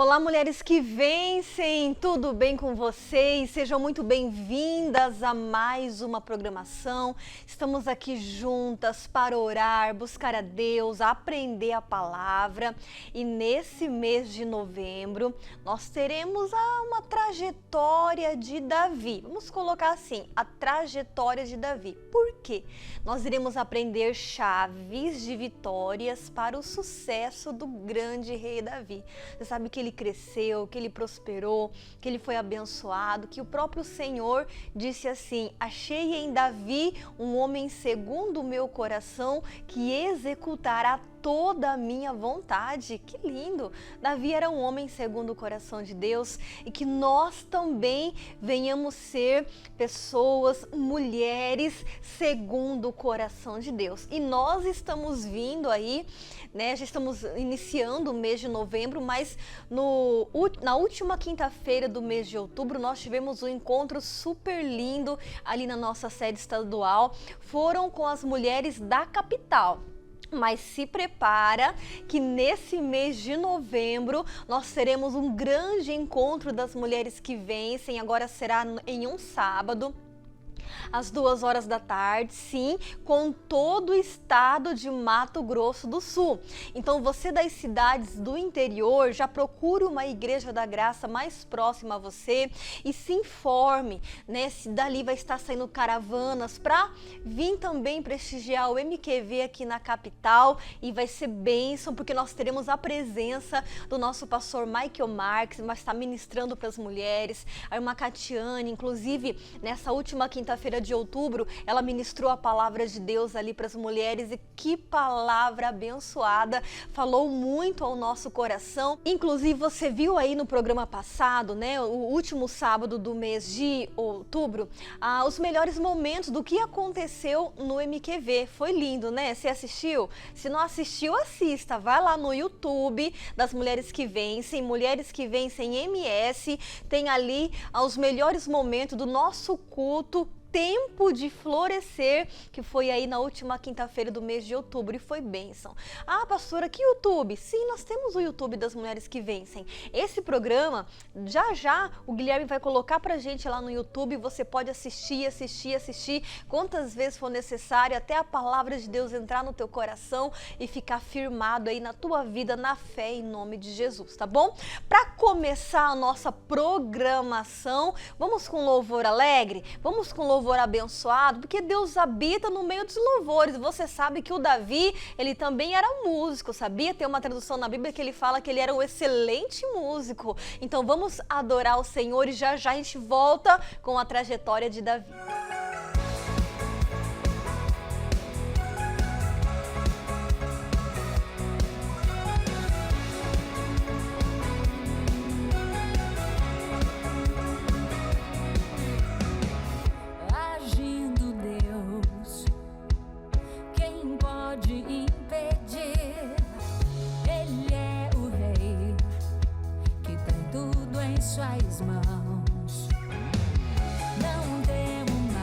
Olá, mulheres que vencem, tudo bem com vocês? Sejam muito bem-vindas a mais uma programação. Estamos aqui juntas para orar, buscar a Deus, aprender a palavra. E nesse mês de novembro, nós teremos uma trajetória de Davi. Vamos colocar assim, a trajetória de Davi. Por quê? Nós iremos aprender chaves de vitórias para o sucesso do grande rei Davi. Você sabe que ele cresceu, que ele prosperou, que ele foi abençoado, que o próprio Senhor disse assim: achei em Davi um homem segundo o meu coração que executará toda a minha vontade. Que lindo! Davi era um homem segundo o coração de Deus e que nós também venhamos ser pessoas, mulheres segundo o coração de Deus. E nós estamos vindo aí, né? Já estamos iniciando o mês de novembro, mas na última quinta-feira do mês de outubro nós tivemos um encontro super lindo ali na nossa sede estadual. Foram com as mulheres da capital. Mas se prepara que nesse mês de novembro nós teremos um grande encontro das mulheres que vencem. Agora será em um sábado, às 2 horas da tarde, sim, com todo o estado de Mato Grosso do Sul. Então você das cidades do interior, já procure uma igreja da graça mais próxima a você e se informe, né, se dali vai estar saindo caravanas para vir também prestigiar o MQV aqui na capital, e vai ser bênção porque nós teremos a presença do nosso pastor Michael Marques, vai estar ministrando para as mulheres, a irmã Catiane, inclusive nessa última quinta-feira de outubro, ela ministrou a palavra de Deus ali para as mulheres, e que palavra abençoada, falou muito ao nosso coração. Inclusive você viu aí no programa passado, né, o último sábado do mês de outubro, os melhores momentos do que aconteceu no MQV. Foi lindo, né? Você assistiu? Se não assistiu, assista, vai lá no YouTube das Mulheres que Vencem, Mulheres que Vencem MS, tem ali os melhores momentos do nosso culto Tempo de Florescer, que foi aí na última quinta-feira do mês de outubro, e foi bênção. Ah, pastora, que YouTube? Sim, nós temos o YouTube das Mulheres que Vencem. Esse programa, já o Guilherme vai colocar pra gente lá no YouTube, você pode assistir quantas vezes for necessário, até a palavra de Deus entrar no teu coração e ficar firmado aí na tua vida, na fé, em nome de Jesus, tá bom? Para começar a nossa programação, vamos com louvor alegre? Vamos com louvor abençoado, porque Deus habita no meio dos louvores. Você sabe que o Davi, ele também era músico, sabia? Tem uma tradução na Bíblia que ele fala que ele era um excelente músico. Então vamos adorar o Senhor e já a gente volta com a trajetória de Davi. Suas mãos, não temo mais.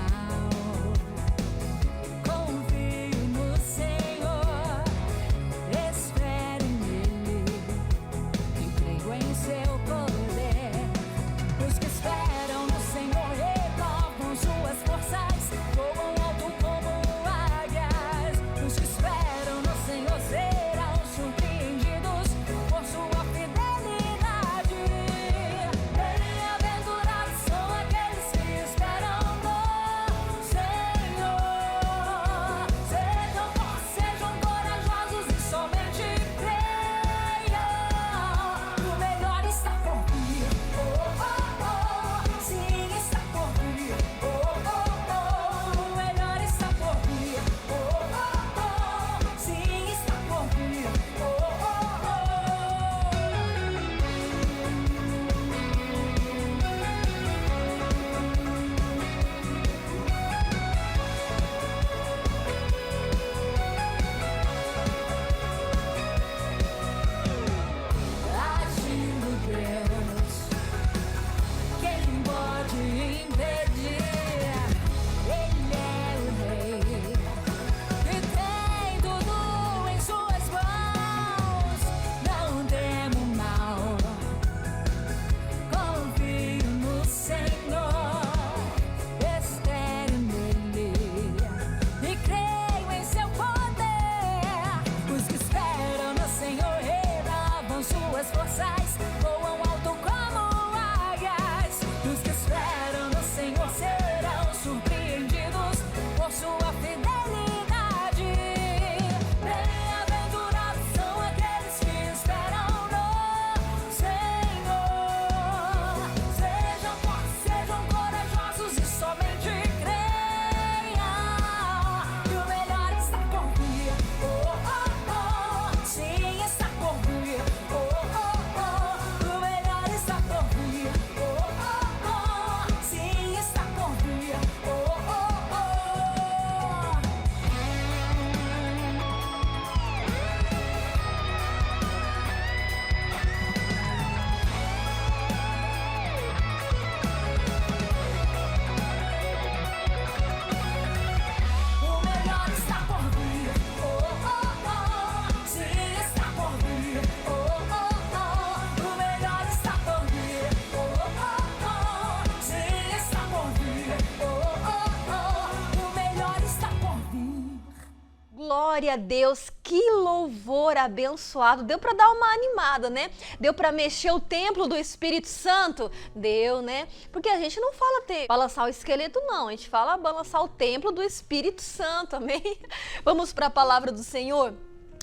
Glória a Deus, que louvor abençoado. Deu para dar uma animada, né? Deu para mexer o templo do Espírito Santo? Deu, né? Porque a gente não fala balançar o esqueleto, não. A gente fala balançar o templo do Espírito Santo, amém? Vamos para a palavra do Senhor?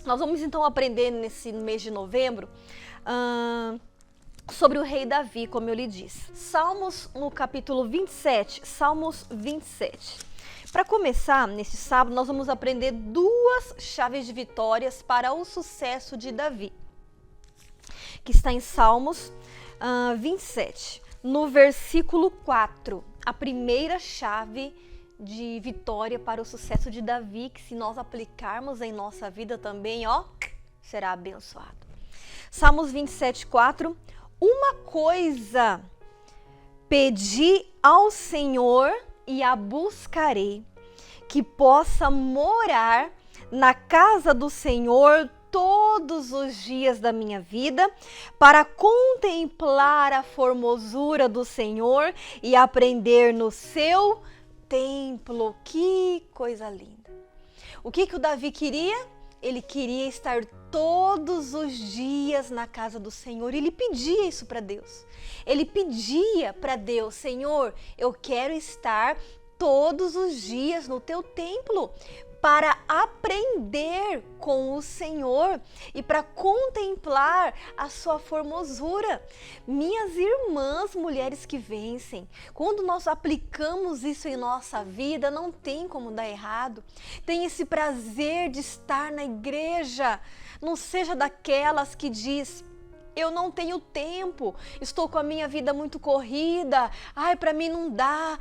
Nós vamos então aprender nesse mês de novembro sobre o rei Davi, como eu lhe disse. Salmos no capítulo 27, Salmos 27. Para começar, nesse sábado, nós vamos aprender duas chaves de vitórias para o sucesso de Davi, que está em Salmos 27, no versículo 4. A primeira chave de vitória para o sucesso de Davi, que se nós aplicarmos em nossa vida também, será abençoado. Salmos 27, 4. Uma coisa pedi ao Senhor e a buscarei, que possa morar na casa do Senhor todos os dias da minha vida, para contemplar a formosura do Senhor e aprender no seu templo. Que coisa linda! O que o Davi queria? Ele queria estar todos os dias na casa do Senhor. Ele pedia isso para Deus. Ele pedia para Deus: Senhor, eu quero estar todos os dias no teu templo, para aprender com o Senhor e para contemplar a sua formosura. Minhas irmãs, mulheres que vencem, quando nós aplicamos isso em nossa vida, não tem como dar errado. Tem esse prazer de estar na igreja. Não seja daquelas que diz: eu não tenho tempo, estou com a minha vida muito corrida, para mim não dá,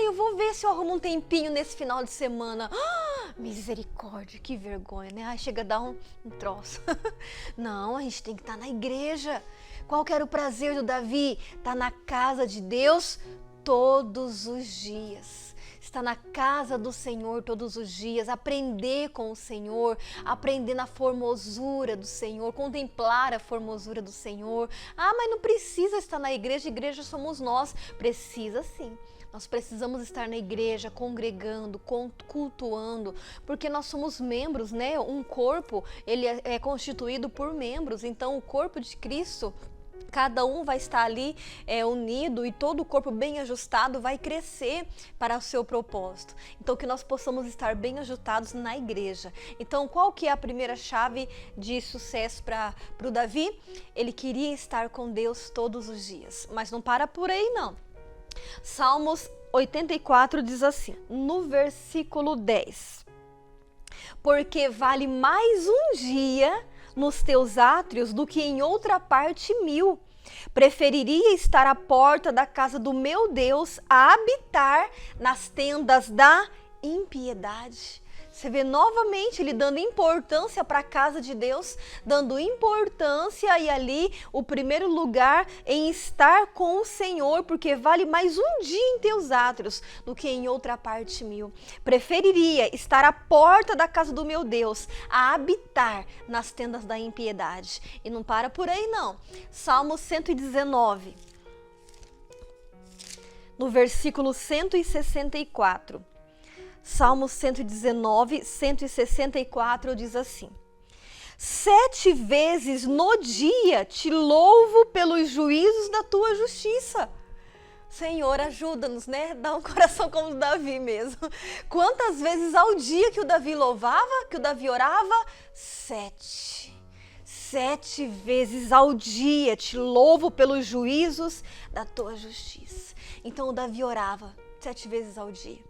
eu vou ver se eu arrumo um tempinho nesse final de semana. Misericórdia, que vergonha, né? Chega a dar um troço. Não, a gente tem que estar na igreja. Qual que era o prazer do Davi? Estar na casa de Deus todos os dias. Estar na casa do Senhor todos os dias, aprender com o Senhor, aprender na formosura do Senhor, contemplar a formosura do Senhor. Mas não precisa estar na igreja, igreja somos nós. Precisa sim. Nós precisamos estar na igreja, congregando, cultuando, porque nós somos membros, né? Um corpo, ele é constituído por membros. Então, o corpo de Cristo, cada um vai estar ali unido, e todo o corpo bem ajustado vai crescer para o seu propósito. Então, que nós possamos estar bem ajustados na igreja. Então, qual que é a primeira chave de sucesso para o Davi? Ele queria estar com Deus todos os dias. Mas não para por aí, não. Salmos 84 diz assim, no versículo 10. Porque vale mais um dia nos teus átrios do que em outra parte 1000. Preferiria estar à porta da casa do meu Deus a habitar nas tendas da impiedade. Você vê novamente ele dando importância para a casa de Deus, dando importância e ali o primeiro lugar em estar com o Senhor, porque vale mais um dia em teus átrios do que em outra parte 1000. Preferiria estar à porta da casa do meu Deus a habitar nas tendas da impiedade. E não para por aí não. Salmo 119, no versículo 164. Salmo 119, 164 diz assim: 7 vezes no dia te louvo pelos juízos da tua justiça. Senhor, ajuda-nos, né? Dá um coração como o Davi mesmo. Quantas vezes ao dia que o Davi louvava, que o Davi orava? 7. 7 vezes ao dia te louvo pelos juízos da tua justiça. Então o Davi orava 7 vezes ao dia.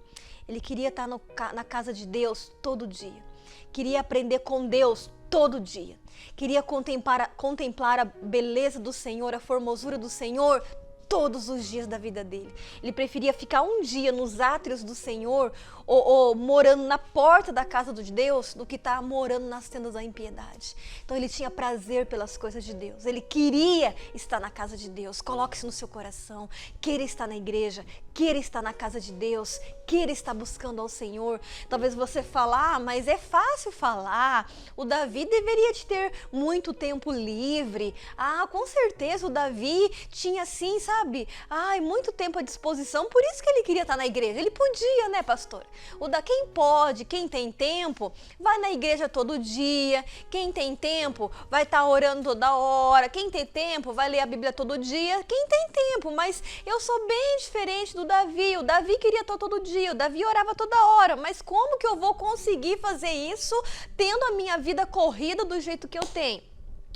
Ele queria estar na casa de Deus todo dia. Queria aprender com Deus todo dia. Queria contemplar a beleza do Senhor, a formosura do Senhor todos os dias da vida dele. Ele preferia ficar um dia nos átrios do Senhor ou morando na porta da casa de Deus do que estar morando nas tendas da impiedade. Então ele tinha prazer pelas coisas de Deus. Ele queria estar na casa de Deus. Coloque isso no seu coração. Queira estar na igreja. queira estar na casa de Deus, queira estar buscando ao Senhor. Talvez você fale, mas é fácil falar, o Davi deveria de ter muito tempo livre. Com certeza o Davi tinha assim, sabe, muito tempo à disposição, por isso que ele queria estar na igreja. Ele podia, né, pastor? Quem pode, quem tem tempo, vai na igreja todo dia, quem tem tempo vai estar orando toda hora, quem tem tempo vai ler a Bíblia todo dia, quem tem tempo. Mas eu sou bem diferente do Davi. O Davi queria estar todo dia, o Davi orava toda hora, mas como que eu vou conseguir fazer isso tendo a minha vida corrida do jeito que eu tenho?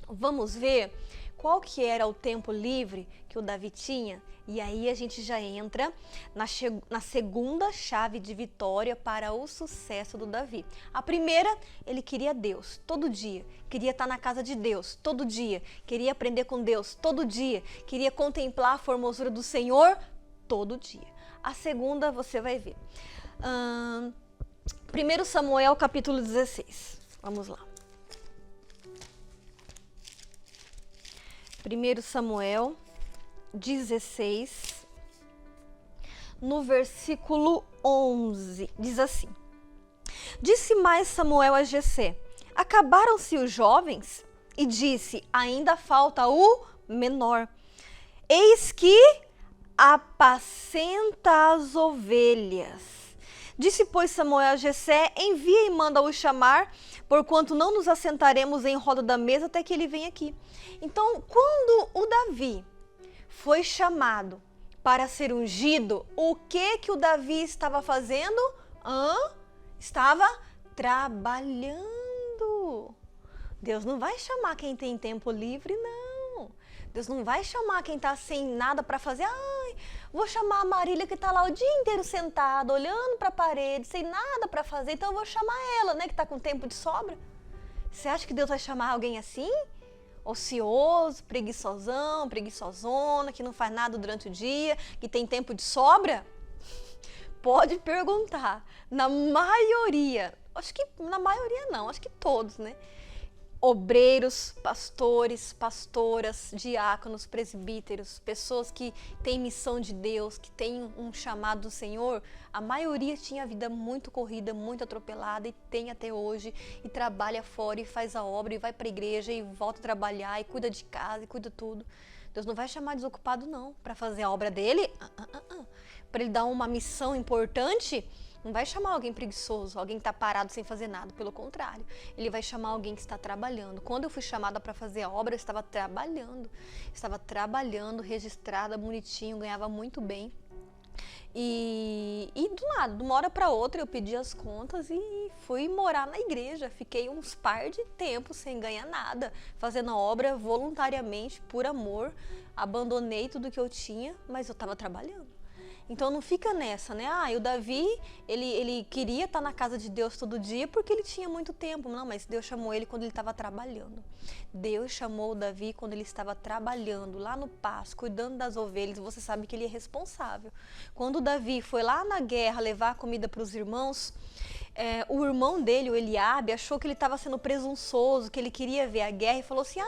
Vamos ver qual que era o tempo livre que o Davi tinha? E aí a gente já entra na segunda chave de vitória para o sucesso do Davi. A primeira, ele queria Deus todo dia, queria estar na casa de Deus todo dia, queria aprender com Deus todo dia, queria contemplar a formosura do Senhor todo dia. A segunda você vai ver. 1 Samuel capítulo 16. Vamos lá. 1 Samuel 16, no versículo 11, diz assim: Disse mais Samuel a Jessé: Acabaram-se os jovens? E disse: Ainda falta o menor. Eis que apacenta as ovelhas. Disse, pois, Samuel a Jessé: Envia e manda-o chamar, porquanto não nos assentaremos em roda da mesa até que ele venha aqui. Então, quando o Davi foi chamado para ser ungido, o que o Davi estava fazendo? Estava trabalhando. Deus não vai chamar quem tem tempo livre, não. Deus não vai chamar quem está sem nada para fazer. Vou chamar a Marília que está lá o dia inteiro sentada, olhando para a parede, sem nada para fazer, então eu vou chamar ela, né, que está com tempo de sobra. Você acha que Deus vai chamar alguém assim? Ocioso, preguiçosão, preguiçosona, que não faz nada durante o dia, que tem tempo de sobra? Pode perguntar. Na maioria, acho que na maioria não, acho que todos, né? Obreiros, pastores, pastoras, diáconos, presbíteros, pessoas que têm missão de Deus, que têm um chamado do Senhor, a maioria tinha a vida muito corrida, muito atropelada e tem até hoje, e trabalha fora e faz a obra e vai para a igreja e volta a trabalhar e cuida de casa e cuida tudo. Deus não vai chamar desocupado não, para fazer a obra dele, para ele dar uma missão importante. Não vai chamar alguém preguiçoso, alguém que está parado sem fazer nada, pelo contrário. Ele vai chamar alguém que está trabalhando. Quando eu fui chamada para fazer a obra, eu estava trabalhando, registrada, bonitinho, ganhava muito bem. E do nada, de uma hora para outra, eu pedi as contas e fui morar na igreja. Fiquei uns par de tempo sem ganhar nada, fazendo a obra voluntariamente, por amor. Abandonei tudo que eu tinha, mas eu estava trabalhando. Então não fica nessa, né? O Davi, ele queria estar na casa de Deus todo dia porque ele tinha muito tempo. Não, mas Deus chamou ele quando ele estava trabalhando. Deus chamou o Davi quando ele estava trabalhando, lá no pasto, cuidando das ovelhas. Você sabe que ele é responsável. Quando o Davi foi lá na guerra levar comida para os irmãos, o irmão dele, o Eliabe, achou que ele estava sendo presunçoso, que ele queria ver a guerra e falou assim: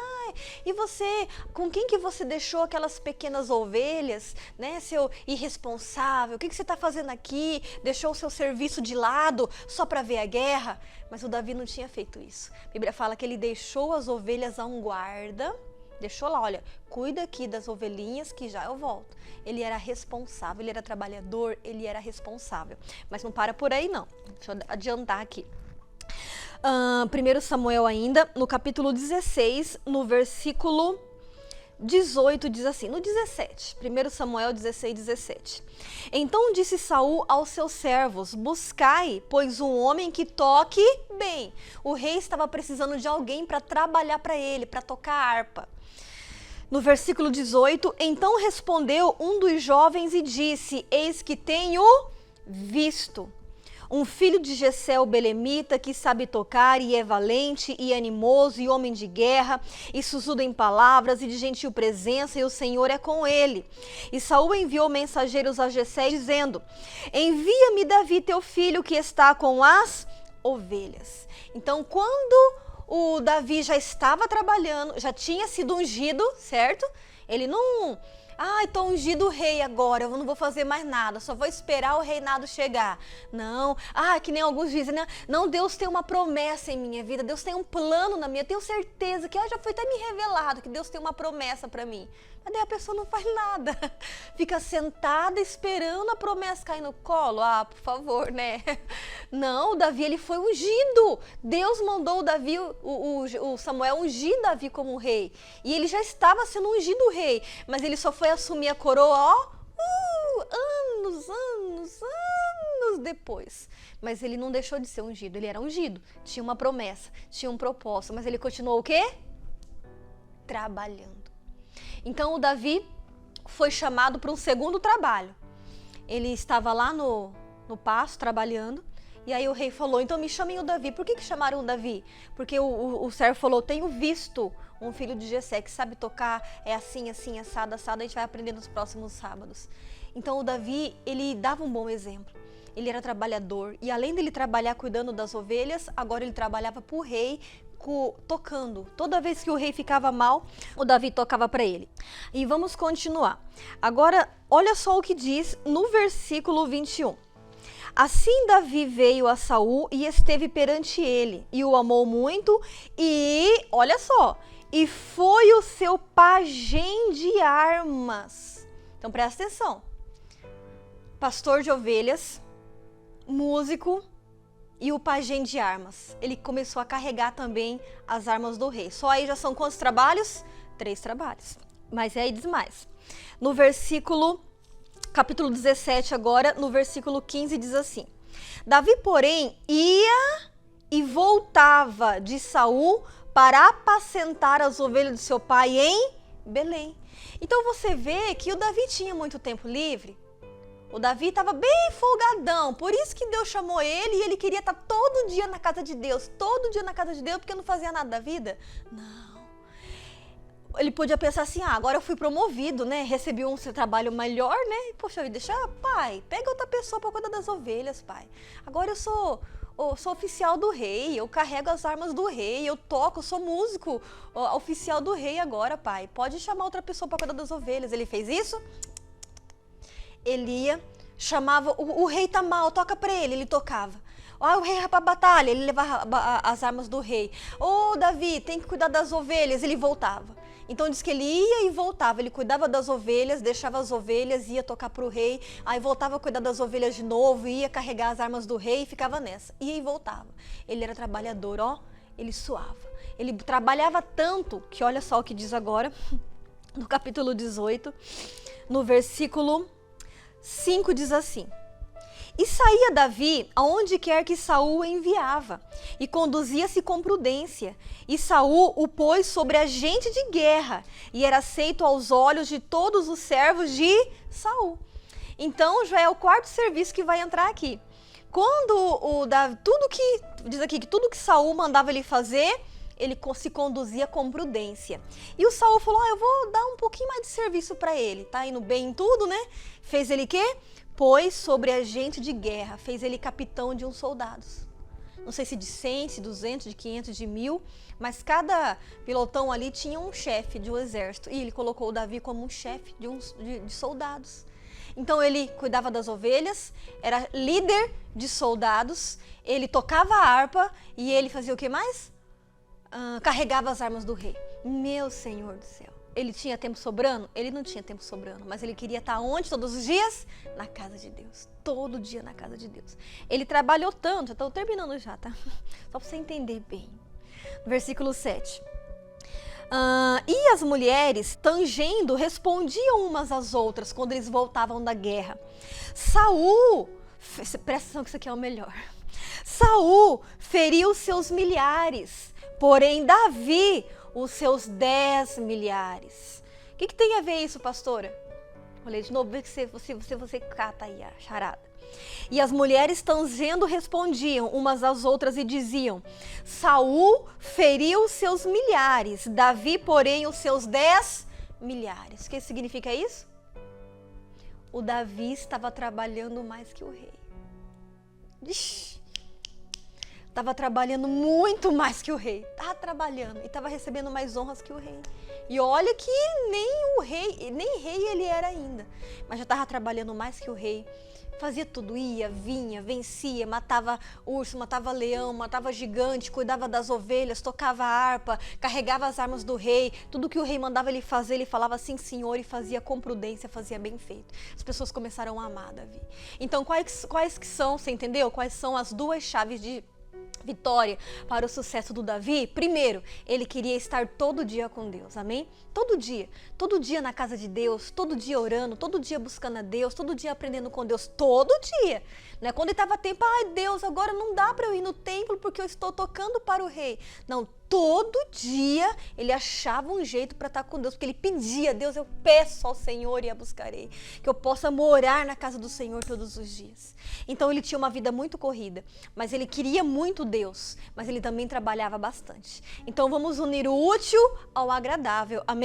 e você, com quem que você deixou aquelas pequenas ovelhas, né, seu irresponsável, o que você está fazendo aqui? Deixou o seu serviço de lado só para ver a guerra? Mas o Davi não tinha feito isso. A Bíblia fala que ele deixou as ovelhas a um guarda, deixou lá, olha, cuida aqui das ovelhinhas que já eu volto. Ele era responsável, ele era trabalhador, ele era responsável. Mas não para por aí não, deixa eu adiantar aqui. 1 Samuel ainda, no capítulo 16, no versículo 18, diz assim, no 17, 1 Samuel 16, 17. Então disse Saul aos seus servos: buscai, pois um homem que toque bem. O rei estava precisando de alguém para trabalhar para ele, para tocar harpa. No versículo 18, então respondeu um dos jovens e disse: eis que tenho visto um filho de Jessé o belemita, que sabe tocar e é valente e animoso e homem de guerra e sisudo em palavras e de gentil presença, e o Senhor é com ele. E Saul enviou mensageiros a Jessé dizendo: envia-me Davi teu filho, que está com as ovelhas. Então, quando o Davi já estava trabalhando, já tinha sido ungido, certo? Ele não Ai, tô ungido rei agora, eu não vou fazer mais nada, só vou esperar o reinado chegar. Não, que nem alguns dizem, né? Não, Deus tem uma promessa em minha vida, Deus tem um plano na minha, eu tenho certeza que já foi até me revelado que Deus tem uma promessa para mim. Mas daí a pessoa não faz nada, fica sentada esperando a promessa cair no colo. Por favor, né? Não, o Davi, ele foi ungido. Deus mandou o Davi, o Samuel ungir Davi como rei. E ele já estava sendo ungido rei, mas ele só foi assumir a coroa, anos depois. Mas ele não deixou de ser ungido, ele era ungido. Tinha uma promessa, tinha um propósito, mas ele continuou o quê? Trabalhando. Então o Davi foi chamado para um segundo trabalho. Ele estava lá no pasto trabalhando, e aí o rei falou, então me chamem o Davi. Por que chamaram o Davi? Porque o servo falou, tenho visto um filho de Jessé que sabe tocar, é assim, assado, a gente vai aprender nos próximos sábados. Então o Davi, ele dava um bom exemplo. Ele era trabalhador, e além dele trabalhar cuidando das ovelhas, agora ele trabalhava para o rei, tocando. Toda vez que o rei ficava mal, o Davi tocava para ele. E vamos continuar. Agora, olha só o que diz no versículo 21. Assim Davi veio a Saul e esteve perante ele, e o amou muito, e, olha só, e foi o seu pajem de armas. Então presta atenção. Pastor de ovelhas, músico, e o pajem de armas. Ele começou a carregar também as armas do rei. Só aí já são quantos trabalhos? 3 trabalhos. Mas aí diz mais. No capítulo 17 agora, no versículo 15 diz assim. Davi, porém, ia e voltava de Saul para apacentar as ovelhas do seu pai em Belém. Então você vê que o Davi tinha muito tempo livre. O Davi estava bem folgadão, por isso que Deus chamou ele e ele queria estar todo dia na casa de Deus, porque não fazia nada da vida. Não. Ele podia pensar assim, agora eu fui promovido, né? Recebi um trabalho melhor, né? Poxa, deixa, pai, pega outra pessoa para cuidar das ovelhas, pai. Agora eu sou oficial do rei, eu carrego as armas do rei, eu toco, eu sou músico oficial do rei agora, pai. Pode chamar outra pessoa para cuidar das ovelhas. Ele fez isso? Ele ia, chamava, o rei tá mal, toca pra ele tocava. O rei vai pra batalha, ele levava as armas do rei. Davi, tem que cuidar das ovelhas, ele voltava. Então diz que ele ia e voltava, ele cuidava das ovelhas, deixava as ovelhas, ia tocar pro rei, aí voltava a cuidar das ovelhas de novo, ia carregar as armas do rei e ficava nessa. Ia e voltava. Ele era trabalhador, ele suava. Ele trabalhava tanto que olha só o que diz agora, no capítulo 18, no versículo 5 diz assim. E saía Davi aonde quer que Saul o enviava, e conduzia-se com prudência. E Saul o pôs sobre agente de guerra, e era aceito aos olhos de todos os servos de Saul. Então já é o quarto serviço que vai entrar aqui. Quando tudo que Saul mandava ele fazer, ele se conduzia com prudência. E o Saul falou, eu vou dar um pouquinho mais de serviço para ele. Tá indo bem em tudo, né? Fez ele quê? Pôs sobre agente de guerra. Fez ele capitão de uns soldados. Não sei se de 100, de 200, de 500, de 1000. Mas cada pilotão ali tinha um chefe de um exército. E ele colocou o Davi como um chefe de soldados. Então ele cuidava das ovelhas, era líder de soldados. Ele tocava a harpa e ele fazia o que mais? Carregava as armas do rei. Meu Senhor do céu. Ele tinha tempo sobrando? Ele não tinha tempo sobrando, mas ele queria estar onde todos os dias? Na casa de Deus. Todo dia na casa de Deus. Ele trabalhou tanto, já estou terminando já, tá? Só para você entender bem. Versículo 7. E as mulheres, tangendo, respondiam umas às outras quando eles voltavam da guerra. Saul, presta atenção que isso aqui é o melhor. Saul feriu seus milhares, porém Davi os seus 10 milhares. O que tem a ver isso, pastora? Vou ler de novo, ver que você cata aí a charada. E as mulheres tangendo respondiam umas às outras e diziam: Saul feriu seus milhares, Davi, porém, os seus 10 milhares. O que significa isso? O Davi estava trabalhando mais que o rei. Estava trabalhando muito mais que o rei. Estava trabalhando e estava recebendo mais honras que o rei. E olha que nem rei ele era ainda, mas já estava trabalhando mais que o rei. Fazia tudo, ia, vinha, vencia, matava urso, matava leão, matava gigante, cuidava das ovelhas, tocava harpa, carregava as armas do rei. Tudo que o rei mandava ele fazer, ele falava sim, senhor, e fazia com prudência, fazia bem feito. As pessoas começaram a amar Davi. Então, quais que são, você entendeu? Quais são as duas chaves de vitória para o sucesso do Davi? Primeiro, ele queria estar todo dia com Deus, amém? Todo dia na casa de Deus, todo dia orando, todo dia buscando a Deus, todo dia aprendendo com Deus, todo dia. Não é quando ele estava tempo, ai Deus, agora não dá para eu ir no templo porque eu estou tocando para o rei. Não, todo dia ele achava um jeito para estar com Deus, porque ele pedia, Deus, eu peço ao Senhor e a buscarei, que eu possa morar na casa do Senhor todos os dias. Então ele tinha uma vida muito corrida, mas ele queria muito Deus, mas ele também trabalhava bastante. Então vamos unir o útil ao agradável, amém?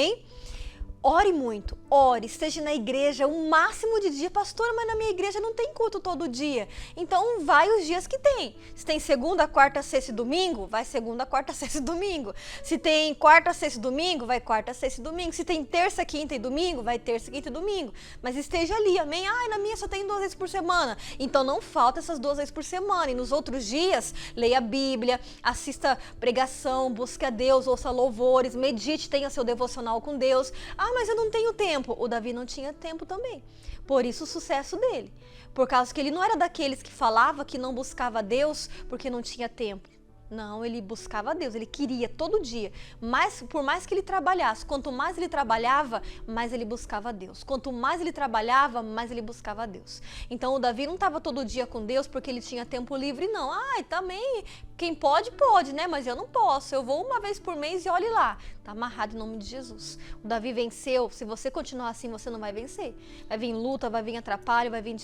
Ore muito, ore, esteja na igreja o máximo de dia. Pastora, mas na minha igreja não tem culto todo dia. Então vai os dias que tem. Se tem segunda, quarta, sexta e domingo, vai segunda, quarta, sexta e domingo. Se tem quarta, sexta e domingo, vai quarta, sexta e domingo. Se tem terça, quinta e domingo, vai terça, quinta e domingo. Mas esteja ali, amém? Ai, na minha só tem 2 vezes por semana. Então não falta essas 2 vezes por semana. E nos outros dias, leia a Bíblia, assista pregação, busque a Deus, ouça louvores, medite, tenha seu devocional com Deus. Ah, mas eu não tenho tempo. O Davi não tinha tempo também. Por isso o sucesso dele. Por causa que ele não era daqueles que falava que não buscava Deus porque não tinha tempo. Não, ele buscava a Deus, ele queria todo dia. Mas por mais que ele trabalhasse, quanto mais ele trabalhava, mais ele buscava a Deus. Quanto mais ele trabalhava, mais ele buscava a Deus. Então o Davi não estava todo dia com Deus porque ele tinha tempo livre, não. Ai, também, quem pode, pode, né? Mas eu não posso, eu vou uma vez por mês e olhe lá. Tá amarrado em nome de Jesus. O Davi venceu, se você continuar assim, você não vai vencer. Vai vir luta, vai vir atrapalho, vai vir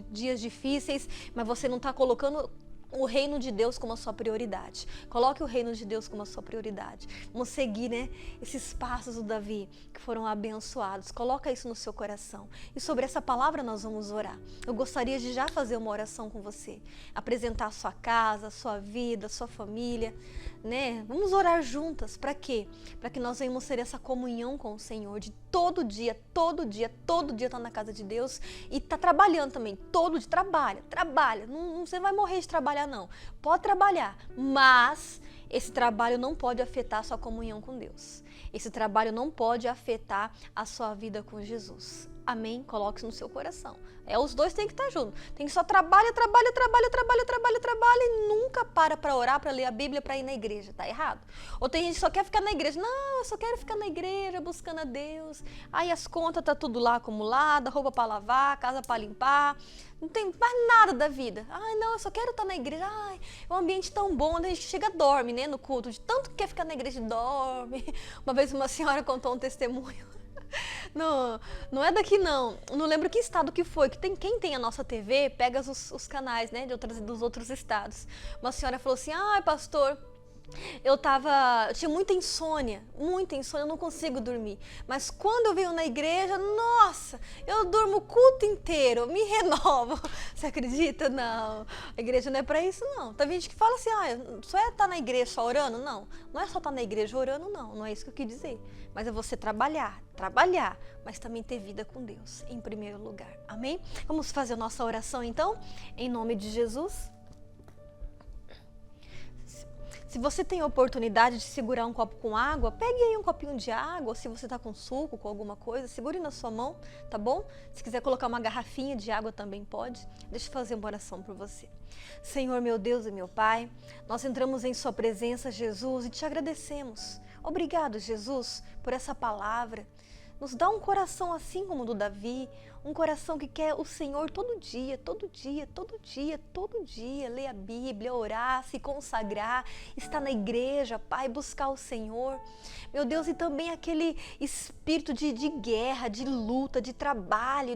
dias difíceis, mas você não está colocando o reino de Deus como a sua prioridade. Coloque o reino de Deus como a sua prioridade. Vamos seguir, né, esses passos do Davi que foram abençoados. Coloca isso no seu coração. E sobre essa palavra nós vamos orar. Eu gostaria de já fazer uma oração com você. Apresentar a sua casa, a sua vida, a sua família, né? Vamos orar juntas. Para quê? Para que nós venhamos ter essa comunhão com o Senhor de todo dia estar na casa de Deus e tá trabalhando também. Todo dia, trabalha. Não, você vai morrer de trabalhar, não. Pode trabalhar, mas esse trabalho não pode afetar a sua comunhão com Deus. Esse trabalho não pode afetar a sua vida com Jesus. Amém? Coloque isso no seu coração. Os dois têm que estar juntos. Tem que só trabalha e nunca para orar, para ler a Bíblia, para ir na igreja. Tá errado. Ou tem gente que só quer ficar na igreja. Não, eu só quero ficar na igreja, buscando a Deus. Aí as contas tá tudo lá acumulada, roupa para lavar, casa para limpar. Não tem mais nada da vida. Ai, não, eu só quero estar na igreja. Ai, é um ambiente tão bom, a gente chega dorme, né, no culto. De tanto que quer ficar na igreja, dorme. Uma vez uma senhora contou um testemunho. Não é daqui não lembro que estado que foi, que quem tem a nossa TV pega os canais, né, dos outros estados. Uma senhora falou assim, ai pastor, eu tinha muita insônia, eu não consigo dormir. Mas quando eu venho na igreja, nossa, eu durmo o culto inteiro, me renovo. Você acredita? Não, a igreja não é pra isso não. Tem gente que fala assim, só é estar na igreja só orando? Não é só estar na igreja orando, não é isso que eu quis dizer. Mas é você trabalhar, mas também ter vida com Deus em primeiro lugar. Amém? Vamos fazer a nossa oração então, em nome de Jesus. Se você tem a oportunidade de segurar um copo com água, pegue aí um copinho de água, ou se você está com suco, com alguma coisa, segure na sua mão, tá bom? Se quiser colocar uma garrafinha de água também pode. Deixa eu fazer uma oração por você. Senhor, meu Deus e meu Pai, nós entramos em sua presença, Jesus, e te agradecemos. Obrigado, Jesus, por essa palavra. Nos dá um coração assim como o do Davi, um coração que quer o Senhor todo dia, ler a Bíblia, orar, se consagrar, estar na igreja, Pai, buscar o Senhor. Meu Deus, e também aquele espírito de guerra, de luta, de trabalho,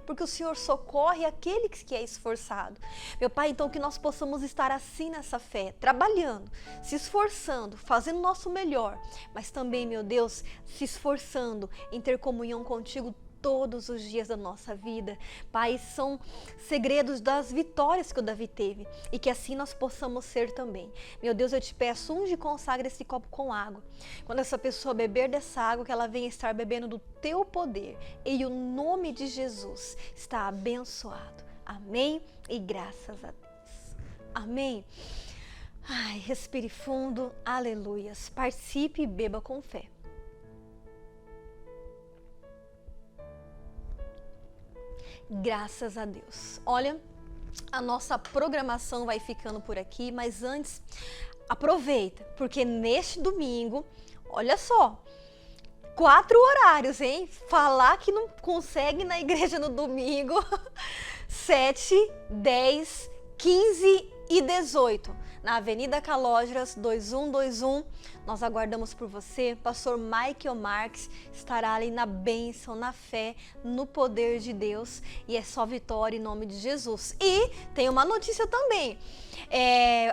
porque o Senhor socorre aquele que é esforçado. Meu Pai, então que nós possamos estar assim nessa fé, trabalhando, se esforçando, fazendo o nosso melhor, mas também, meu Deus, se esforçando em ter comunhão contigo todos os dias da nossa vida. Pai, são segredos das vitórias que o Davi teve e que assim nós possamos ser também. Meu Deus, eu te peço, unge e consagra esse copo com água. Quando essa pessoa beber dessa água, que ela venha estar bebendo do teu poder. E o nome de Jesus está abençoado. Amém? E graças a Deus. Amém? Ai, respire fundo. Aleluias. Participe e beba com fé. Graças a Deus. Olha, a nossa programação vai ficando por aqui, mas antes, aproveita, porque neste domingo, olha só, 4 horários, hein? Falar que não consegue na igreja no domingo, 7, 10, 15 e 18. Na Avenida Calógeras, 2121, nós aguardamos por você. Pastor Michael Marques estará ali na bênção, na fé, no poder de Deus. E é só vitória em nome de Jesus. E tem uma notícia também.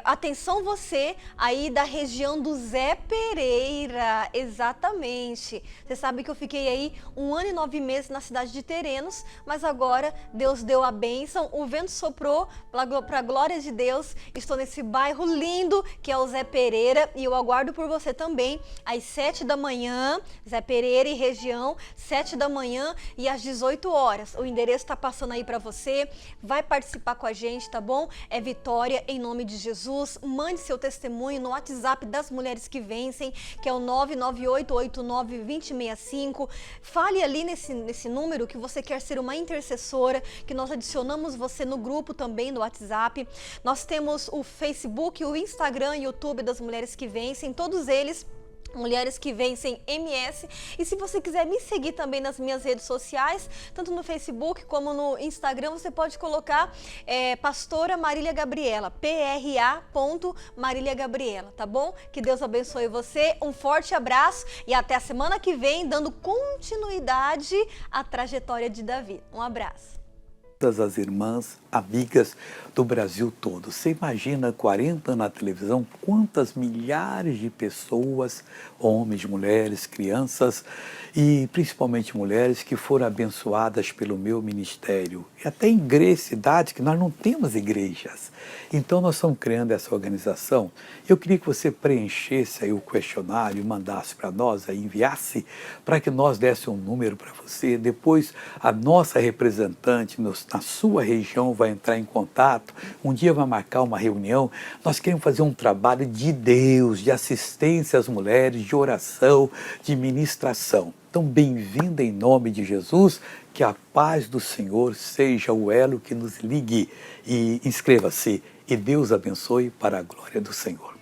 Atenção você aí da região do Zé Pereira, exatamente. Você sabe que eu fiquei aí 1 ano e 9 meses na cidade de Terenos, mas agora Deus deu a bênção, o vento soprou para a glória de Deus. Estou nesse bairro lindo que é o Zé Pereira e eu aguardo por você também às 7 da manhã, Zé Pereira e região, 7 da manhã e às 18 horas. O endereço está passando aí para você, vai participar com a gente, tá bom? É Vitória em nome de Jesus. Mande seu testemunho no WhatsApp das Mulheres que Vencem, que é o 998892065. Fale ali nesse número que você quer ser uma intercessora, que nós adicionamos você no grupo também do WhatsApp. Nós temos o Facebook, o Instagram e o YouTube das Mulheres que Vencem, todos eles Mulheres que Vencem MS. E se você quiser me seguir também nas minhas redes sociais, tanto no Facebook como no Instagram, você pode colocar Pastora Marília Gabriela, PRA.Marília Gabriela, tá bom? Que Deus abençoe você, um forte abraço e até a semana que vem, dando continuidade à trajetória de Davi. Um abraço. Todas as irmãs, amigas do Brasil todo. Você imagina 40 na televisão, quantas milhares de pessoas, homens, mulheres, crianças e principalmente mulheres que foram abençoadas pelo meu ministério. E até em cidades que nós não temos igrejas. Então nós estamos criando essa organização. Eu queria que você preenchesse aí o questionário e mandasse para nós, aí, enviasse, para que nós desse um número para você. Depois a nossa representante na sua região vai entrar em contato, um dia vai marcar uma reunião. Nós queremos fazer um trabalho de Deus, de assistência às mulheres, de oração, de ministração. Então, bem-vinda em nome de Jesus, que a paz do Senhor seja o elo que nos ligue. E inscreva-se e Deus abençoe para a glória do Senhor.